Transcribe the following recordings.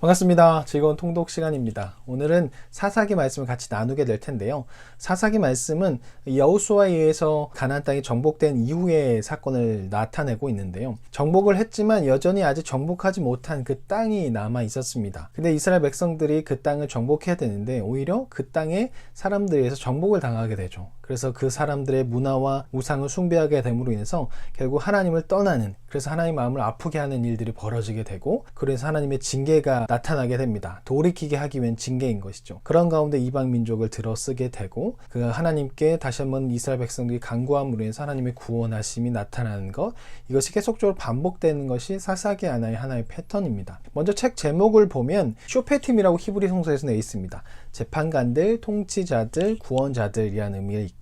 반갑습니다. 즐거운 통독 시간입니다. 오늘은 사사기 말씀을 같이 나누게 될 텐데요. 사사기 말씀은 여호수아에 의해서 가나안 땅이 정복된 이후의 사건을 나타내고 있는데요. 정복을 했지만 여전히 아직 정복하지 못한 그 땅이 남아 있었습니다. 근데 이스라엘 백성들이 그 땅을 정복해야 되는데 오히려 그 땅에 사람들에 의해서 정복을 당하게 되죠. 그래서 그 사람들의 문화와 우상을 숭배하게 됨으로 인해서 결국 하나님을 떠나는, 그래서 하나님 마음을 아프게 하는 일들이 벌어지게 되고, 그래서 하나님의 징계가 나타나게 됩니다. 돌이키게 하기 위한 징계인 것이죠. 그런 가운데 이방 민족을 들어쓰게 되고, 그 하나님께 다시 한번 이스라엘 백성들이 간구함으로 인해서 하나님의 구원하심이 나타나는 것, 이것이 계속적으로 반복되는 것이 사사기 하나의 패턴입니다. 먼저 책 제목을 보면 쇼페팀이라고 히브리 성서에서 되어 있습니다. 재판관들, 통치자들, 구원자들이라는 의미가 있고,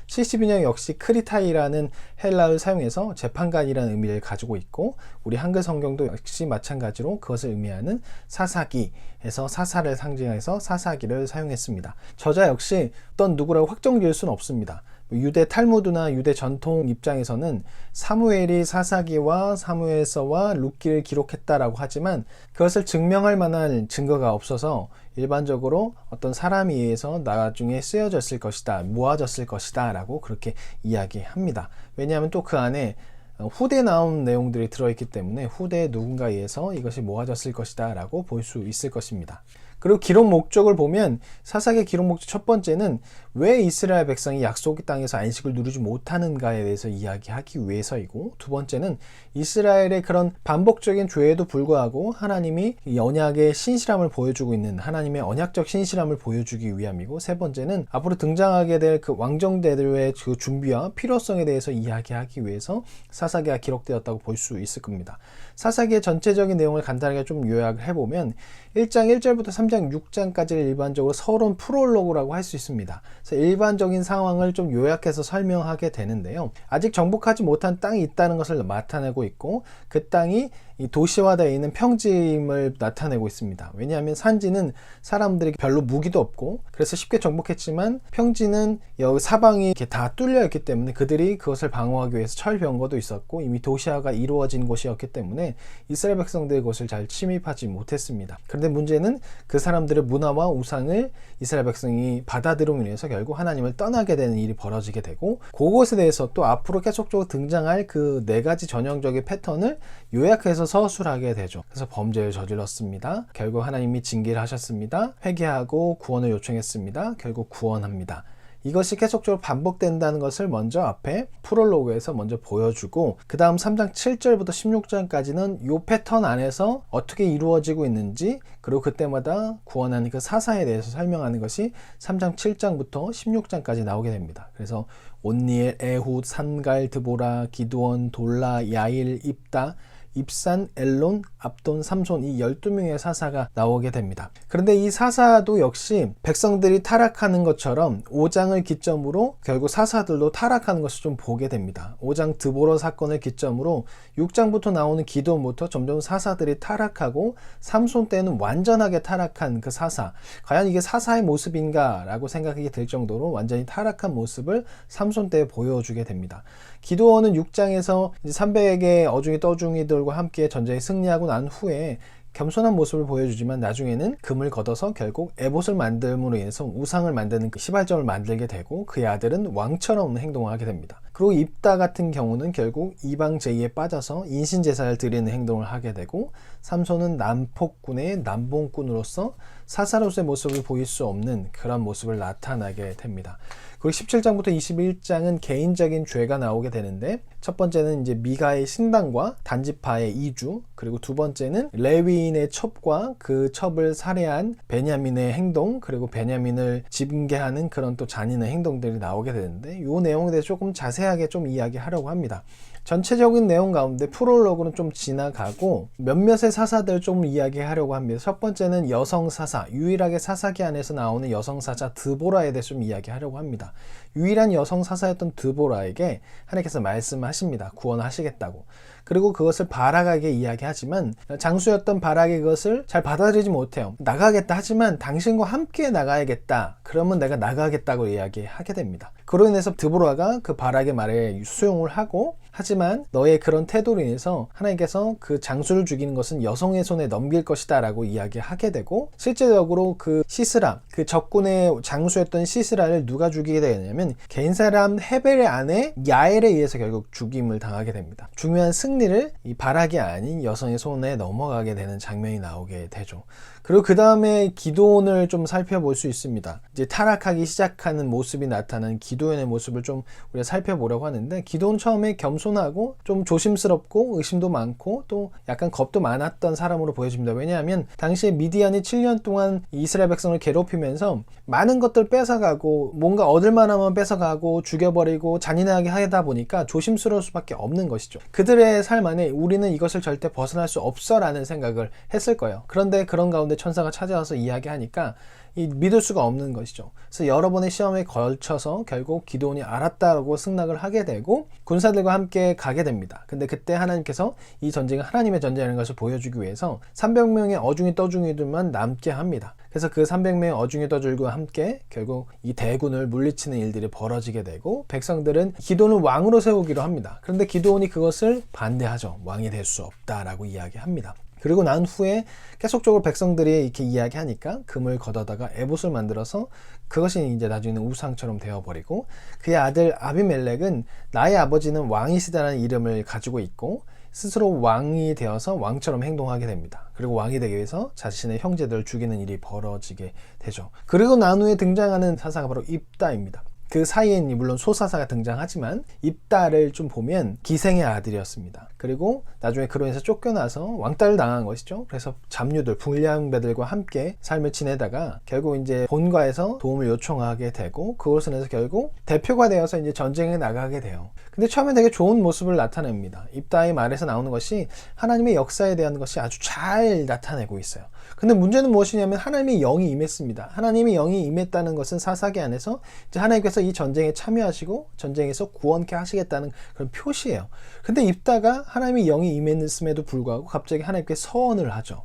72년 역시 크리타이라는 헬라어를 사용해서 재판관이라는 의미를 가지고 있고, 우리 한글 성경도 역시 마찬가지로 그것을 의미하는 사사기에서 사사를 상징해서 사사기를 사용했습니다. 저자 역시 어떤 누구라고 확정 지을 수는 없습니다. 유대 탈무드나 유대 전통 입장에서는 사무엘이 사사기와 사무엘서와 룻기를 기록했다라고 하지만 그것을 증명할 만한 증거가 없어서 일반적으로 어떤 사람에 의해서 나중에 쓰여졌을 것이다, 모아졌을 것이다 라고 그렇게 이야기합니다. 왜냐하면 또 그 안에 후대에 나온 내용들이 들어있기 때문에 후대에 누군가에 의해서 이것이 모아졌을 것이다 라고 볼 수 있을 것입니다. 그리고 기록 목적을 보면 사사기의 기록 목적 첫 번째는 왜 이스라엘 백성이 약속의 땅에서 안식을 누리지 못하는가에 대해서 이야기하기 위해서이고, 두 번째는 이스라엘의 그런 반복적인 죄에도 불구하고 하나님이 언약의 신실함을 보여주고 있는 하나님의 언약적 신실함을 보여주기 위함이고, 세 번째는 앞으로 등장하게 될 그 왕정대들의 그 준비와 필요성에 대해서 이야기하기 위해서 사사기가 기록되었다고 볼 수 있을 겁니다. 사사기의 전체적인 내용을 간단하게 좀 요약을 해보면 1장 1절부터 3장 6장까지를 일반적으로 서론 프롤로그라고 할 수 있습니다. 그래서 일반적인 상황을 좀 요약해서 설명하게 되는데요. 아직 정복하지 못한 땅이 있다는 것을 나타내고 있고, 그 땅이 이 도시화되어 있는 평지임을 나타내고 있습니다. 왜냐하면 산지는 사람들이 별로 무기도 없고, 그래서 쉽게 정복했지만 평지는 여기 사방이 이렇게 다 뚫려 있기 때문에 그들이 그것을 방어하기 위해서 철병거도 있었고 이미 도시화가 이루어진 곳이었기 때문에 이스라엘 백성들이 그것을 잘 침입하지 못했습니다. 그런데 문제는 그 사람들의 문화와 우상을 이스라엘 백성이 받아들임으로 인해서 결국 하나님을 떠나게 되는 일이 벌어지게 되고, 그것에 대해서 또 앞으로 계속적으로 등장할 그 네 가지 전형적인 패턴을 요약해서 서술하게 되죠. 그래서 범죄를 저질렀습니다. 결국 하나님이 징계를 하셨습니다. 회개하고 구원을 요청했습니다. 결국 구원합니다. 이것이 계속적으로 반복된다는 것을 먼저 앞에 프롤로그에서 먼저 보여주고, 그 다음 3장 7절부터 16장까지는 이 패턴 안에서 어떻게 이루어지고 있는지, 그리고 그때마다 구원하는 그 사사에 대해서 설명하는 것이 3장 7장부터 16장까지 나오게 됩니다. 그래서 온니엘, 에훗, 산갈, 드보라, 기드온, 돌라, 야일, 입다, 입산, 엘론, 압돈, 삼손, 이 12명의 사사가 나오게 됩니다. 그런데 이 사사도 역시 백성들이 타락하는 것처럼 5장을 기점으로 결국 사사들도 타락하는 것을 좀 보게 됩니다. 5장 드보라 사건을 기점으로 6장부터 나오는 기드온부터 점점 사사들이 타락하고, 삼손 때는 완전하게 타락한 그 사사, 과연 이게 사사의 모습인가 라고 생각이 들 정도로 완전히 타락한 모습을 삼손 때 보여주게 됩니다. 기드온은 6장에서 300의 어중이 떠중이들과 함께 전쟁에 승리하고 난 후에 겸손한 모습을 보여주지만 나중에는 금을 걷어서 결국 에봇을 만듦으로 인해서 우상을 만드는 그 시발점을 만들게 되고, 그의 아들은 왕처럼 행동을 하게 됩니다. 그리고 입다 같은 경우는 결국 이방 제의에 빠져서 인신제사를 드리는 행동을 하게 되고, 삼손은 남폭군의 남봉꾼으로서 사사로서의 모습을 보일 수 없는 그런 모습을 나타나게 됩니다. 그리고 17장부터 21장은 개인적인 죄가 나오게 되는데, 첫 번째는 이제 미가의 신당과 단지파의 이주, 그리고 두 번째는 레위인의 첩과 그 첩을 살해한 베냐민의 행동, 그리고 베냐민을 징계하는 그런 또 잔인한 행동들이 나오게 되는데, 이 내용에 대해서 조금 자세하게 좀 이야기하려고 합니다. 전체적인 내용 가운데 프롤로그는 좀 지나가고 몇몇의 사사들 좀 이야기하려고 합니다. 첫 번째는 여성 사사, 유일하게 사사기 안에서 나오는 여성 사사 드보라에 대해서 좀 이야기하려고 합니다. 유일한 여성 사사였던 드보라에게 하나님께서 말씀하십니다. 구원하시겠다고. 그리고 그것을 바락에게 이야기하지만 장수였던 바락이 그것을 잘 받아들이지 못해요. 나가겠다 하지만 당신과 함께 나가야겠다. 그러면 내가 나가겠다고 이야기하게 됩니다. 그로 인해서 드보라가 그 바락의 말에 수용을 하고 하지만 너의 그런 태도로 인해서 하나님께서 그 장수를 죽이는 것은 여성의 손에 넘길 것이다 라고 이야기하게 되고, 실제적으로 그 시스라, 그 적군의 장수였던 시스라를 누가 죽이게 되냐면 개인 사람 헤벨의 아내 야엘에 의해서 결국 죽임을 당하게 됩니다. 중요한 승리를 이 바락이 아닌 여성의 손에 넘어가게 되는 장면이 나오게 되죠. 그리고 그 다음에 기드온을 좀 살펴볼 수 있습니다. 이제 타락하기 시작하는 모습이 나타나는 기드온의 모습을 좀 우리가 살펴보려고 하는데, 기드온 처음에 겸손하고 좀 조심스럽고 의심도 많고 또 약간 겁도 많았던 사람으로 보여집니다. 왜냐하면 당시에 미디안이 7년 동안 이스라엘 백성을 괴롭히면서 많은 것들 뺏어가고 뭔가 얻을 만하면 뺏어가고 죽여버리고 잔인하게 하다 보니까 조심스러울 수밖에 없는 것이죠. 그들의 삶 안에 우리는 이것을 절대 벗어날 수 없어 라는 생각을 했을 거예요. 그런데 그런 가운데 천사가 찾아와서 이야기하니까 믿을 수가 없는 것이죠. 그래서 여러 번의 시험에 걸쳐서 결국 기드온이 알았다고 승낙을 하게 되고 군사들과 함께 가게 됩니다. 근데 그때 하나님께서 이 전쟁은 하나님의 전쟁이라는 것을 보여주기 위해서 300명의 어중이 떠중이들만 남게 합니다. 그래서 그 300명의 어중이 떠줄과 함께 결국 이 대군을 물리치는 일들이 벌어지게 되고, 백성들은 기드온을 왕으로 세우기로 합니다. 그런데 기드온이 그것을 반대하죠. 왕이 될 수 없다라고 이야기합니다. 그리고 난 후에 계속적으로 백성들이 이렇게 이야기하니까 금을 걷어다가 에봇을 만들어서 그것이 이제 나중에는 우상처럼 되어버리고, 그의 아들 아비멜렉은 나의 아버지는 왕이시다라는 이름을 가지고 있고 스스로 왕이 되어서 왕처럼 행동하게 됩니다. 그리고 왕이 되기 위해서 자신의 형제들을 죽이는 일이 벌어지게 되죠. 그리고 난 후에 등장하는 사사가 바로 입다입니다. 그 사이에는 물론 소사사가 등장하지만 입다를 좀 보면 기생의 아들이었습니다. 그리고 나중에 그로 인해서 쫓겨나서 왕따를 당한 것이죠. 그래서 잡류들, 불량배들과 함께 삶을 지내다가 결국 이제 본가에서 도움을 요청하게 되고, 그것을 해서 결국 대표가 되어서 이제 전쟁에 나가게 돼요. 근데 처음에 되게 좋은 모습을 나타냅니다. 입다의 말에서 나오는 것이 하나님의 역사에 대한 것이 아주 잘 나타내고 있어요. 근데 문제는 무엇이냐면 하나님의 영이 임했습니다. 하나님의 영이 임했다는 것은 사사기 안에서 이제 하나님께서 이 전쟁에 참여하시고 전쟁에서 구원케 하시겠다는 그런 표시예요. 근데 입다가 하나님의 영이 임했음에도 불구하고 갑자기 하나님께 서원을 하죠.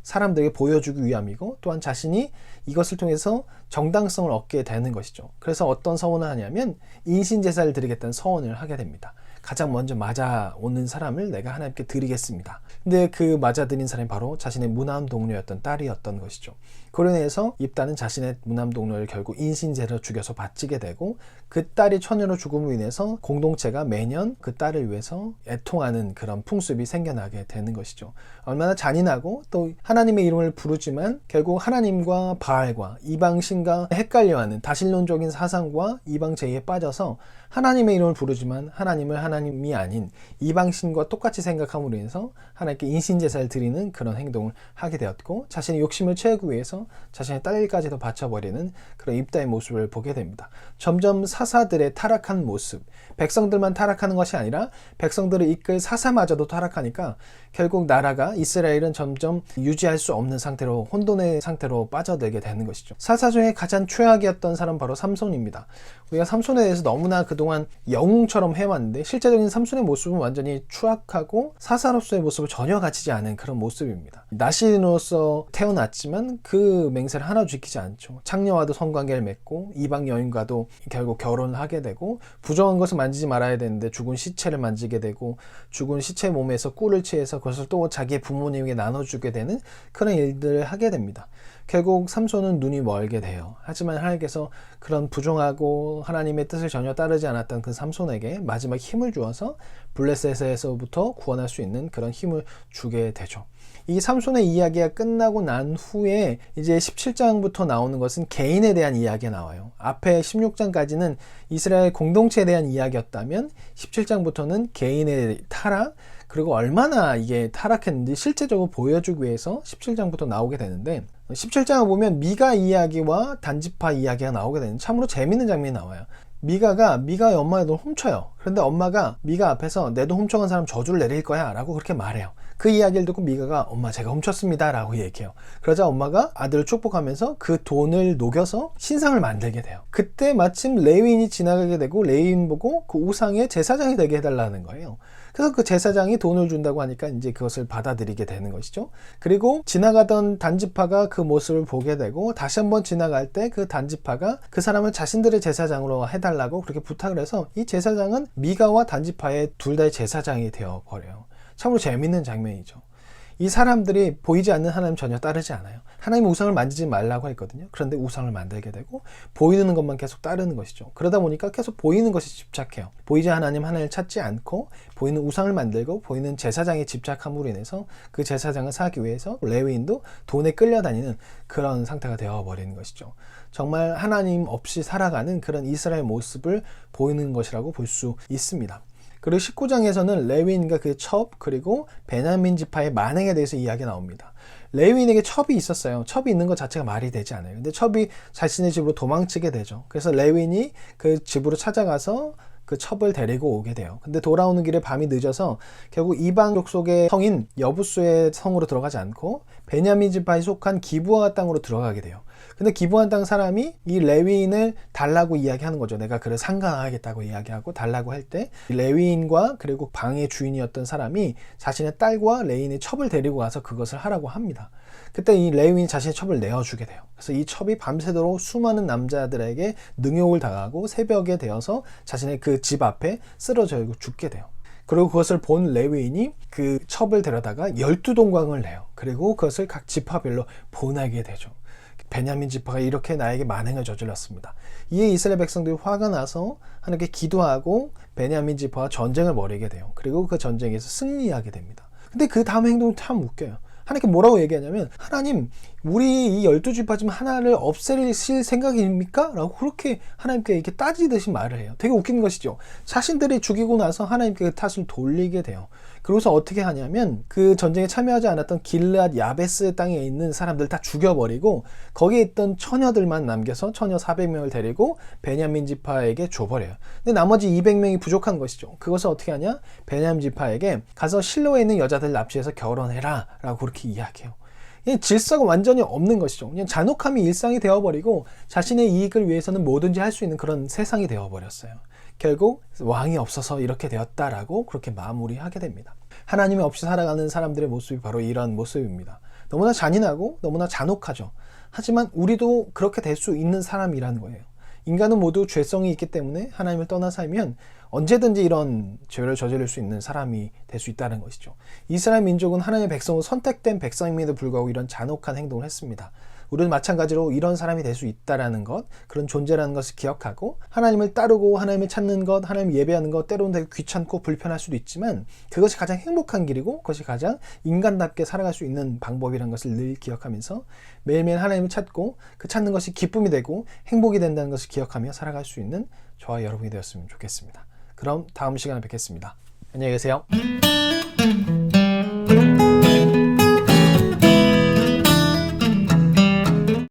사람들에게 보여주기 위함이고 또한 자신이 이것을 통해서 정당성을 얻게 되는 것이죠. 그래서 어떤 서원을 하냐면 인신제사를 드리겠다는 서원을 하게 됩니다. 가장 먼저 맞아오는 사람을 내가 하나님께 드리겠습니다. 근데 그 맞아드린 사람이 바로 자신의 무남 동료였던 딸이었던 것이죠. 그로 인해서 입다는 자신의 무남 동료를 결국 인신제로 죽여서 바치게 되고, 그 딸이 처녀로 죽음으로 인해서 공동체가 매년 그 딸을 위해서 애통하는 그런 풍습이 생겨나게 되는 것이죠. 얼마나 잔인하고 또 하나님의 이름을 부르지만 결국 하나님과 바알과 이방신과 헷갈려하는 다신론적인 사상과 이방제의에 빠져서 하나님의 이름을 부르지만 하나님을 하나님이 아닌 이방신과 똑같이 생각함으로 인해서 하나님께 인신제사를 드리는 그런 행동을 하게 되었고, 자신의 욕심을 채우기 위해서 자신의 딸까지도 바쳐버리는 그런 입다의 모습을 보게 됩니다. 점점 사사들의 타락한 모습, 백성들만 타락하는 것이 아니라 백성들을 이끌 사사마저도 타락하니까 결국 나라가, 이스라엘은 점점 유지할 수 없는 상태로, 혼돈의 상태로 빠져들게 되는 것이죠. 사사 중에 가장 최악이었던 사람 바로 삼손입니다. 우리가 삼손에 대해서 너무나 그동안 영웅처럼 해왔는데 실제적인 삼손의 모습은 완전히 추악하고 사사로서의 모습을 전혀 갖추지 않은 그런 모습입니다. 나시인으로서 태어났지만 그 맹세를 하나 지키지 않죠. 창녀와도 성관계를 맺고 이방 여인과도 결국 결혼을 하게 되고, 부정한 것을 만지지 말아야 되는데 죽은 시체를 만지게 되고, 죽은 시체 몸에서 꿀을 취해서 그것을 또 자기의 부모님에게 나눠주게 되는 그런 일들을 하게 됩니다. 결국 삼손은 눈이 멀게 돼요. 하지만 하나님께서 그런 부정하고 하나님의 뜻을 전혀 따르지 않았던 그 삼손에게 마지막 힘을 주어서 블레셋에서부터 구원할 수 있는 그런 힘을 주게 되죠. 이 삼손의 이야기가 끝나고 난 후에 이제 17장부터 나오는 것은 개인에 대한 이야기가 나와요. 앞에 16장까지는 이스라엘 공동체에 대한 이야기였다면 17장부터는 개인의 타락, 그리고 얼마나 이게 타락했는지 실제적으로 보여주기 위해서 17장부터 나오게 되는데, 17장을 보면 미가 이야기와 단지파 이야기가 나오게 되는 참으로 재밌는 장면이 나와요. 미가의 엄마의 돈을 훔쳐요. 그런데 엄마가 미가 앞에서 내 돈 훔쳐간 사람 저주를 내릴 거야 라고 그렇게 말해요. 그 이야기를 듣고 미가가 엄마 제가 훔쳤습니다 라고 얘기해요. 그러자 엄마가 아들을 축복하면서 그 돈을 녹여서 신상을 만들게 돼요. 그때 마침 레위인이 지나가게 되고 레위인 보고 그 우상의 제사장이 되게 해달라는 거예요. 그래서 그 제사장이 돈을 준다고 하니까 이제 그것을 받아들이게 되는 것이죠. 그리고 지나가던 단지파가 그 모습을 보게 되고 다시 한번 지나갈 때 그 단지파가 그 사람을 자신들의 제사장으로 해달라고 그렇게 부탁을 해서 이 제사장은 미가와 단지파의 둘 다의 제사장이 되어버려요. 참으로 재밌는 장면이죠. 이 사람들이 보이지 않는 하나님 전혀 따르지 않아요. 하나님 우상을 만지지 말라고 했거든요. 그런데 우상을 만들게 되고 보이는 것만 계속 따르는 것이죠. 그러다 보니까 계속 보이는 것에 집착해요. 보이지 하나님 하나님을 찾지 않고 보이는 우상을 만들고 보이는 제사장에 집착함으로 인해서 그 제사장을 사기 위해서 레위인도 돈에 끌려다니는 그런 상태가 되어버리는 것이죠. 정말 하나님 없이 살아가는 그런 이스라엘 모습을 보이는 것이라고 볼 수 있습니다. 그리고 19장에서는 레위인과 그 첩 그리고 베냐민 지파의 만행에 대해서 이야기가 나옵니다. 레위인에게 첩이 있었어요. 첩이 있는 것 자체가 말이 되지 않아요. 근데 첩이 자신의 집으로 도망치게 되죠. 그래서 레위인이 그 집으로 찾아가서 그 첩을 데리고 오게 돼요. 근데 돌아오는 길에 밤이 늦어서 결국 이방 족속의 성인 여부수의 성으로 들어가지 않고 베냐민 지파에 속한 기브아 땅으로 들어가게 돼요. 근데 기브아 땅 사람이 이 레위인을 달라고 이야기하는 거죠. 내가 그를 상간하겠다고 이야기하고 달라고 할 때 레위인과 그리고 방의 주인이었던 사람이 자신의 딸과 레위인의 첩을 데리고 와서 그것을 하라고 합니다. 그때 이 레위인이 자신의 첩을 내어주게 돼요. 그래서 이 첩이 밤새도록 수많은 남자들에게 능욕을 당하고 새벽에 되어서 자신의 그 집 앞에 쓰러져 죽게 돼요. 그리고 그것을 본 레위인이 그 첩을 데려다가 12동강을 내요. 그리고 그것을 각 지파별로 보내게 되죠. 베냐민 지파가 이렇게 나에게 만행을 저질렀습니다. 이에 이스라엘 백성들이 화가 나서 하나님께 기도하고 베냐민 지파와 전쟁을 벌이게 돼요. 그리고 그 전쟁에서 승리하게 됩니다. 근데 그 다음 행동이 참 웃겨요. 하나님께 뭐라고 얘기하냐면, 하나님, 우리 이 12지파 중 하나를 없애실 생각입니까? 라고 그렇게 하나님께 이렇게 따지듯이 말을 해요. 되게 웃긴 것이죠. 자신들이 죽이고 나서 하나님께 그 탓을 돌리게 돼요. 그래서 어떻게 하냐면 그 전쟁에 참여하지 않았던 길르앗 야베스 땅에 있는 사람들 다 죽여버리고 거기에 있던 처녀들만 남겨서 처녀 400명을 데리고 베냐민 지파에게 줘버려요. 근데 나머지 200명이 부족한 것이죠. 그것을 어떻게 하냐? 베냐민 지파에게 가서 실로에 있는 여자들 납치해서 결혼해라 라고 그렇게 이야기해요. 질서가 완전히 없는 것이죠. 그냥 잔혹함이 일상이 되어버리고 자신의 이익을 위해서는 뭐든지 할 수 있는 그런 세상이 되어버렸어요. 결국 왕이 없어서 이렇게 되었다라고 그렇게 마무리하게 됩니다. 하나님이 없이 살아가는 사람들의 모습이 바로 이런 모습입니다. 너무나 잔인하고 너무나 잔혹하죠. 하지만 우리도 그렇게 될 수 있는 사람이라는 거예요. 인간은 모두 죄성이 있기 때문에 하나님을 떠나 살면 언제든지 이런 죄를 저지를 수 있는 사람이 될 수 있다는 것이죠. 이스라엘 민족은 하나님의 백성으로 선택된 백성임에도 불구하고 이런 잔혹한 행동을 했습니다. 우리는 마찬가지로 이런 사람이 될 수 있다는 것, 그런 존재라는 것을 기억하고 하나님을 따르고 하나님을 찾는 것, 하나님을 예배하는 것, 때로는 되게 귀찮고 불편할 수도 있지만 그것이 가장 행복한 길이고 그것이 가장 인간답게 살아갈 수 있는 방법이라는 것을 늘 기억하면서 매일매일 하나님을 찾고 그 찾는 것이 기쁨이 되고 행복이 된다는 것을 기억하며 살아갈 수 있는 저와 여러분이 되었으면 좋겠습니다. 그럼 다음 시간에 뵙겠습니다. 안녕히 계세요.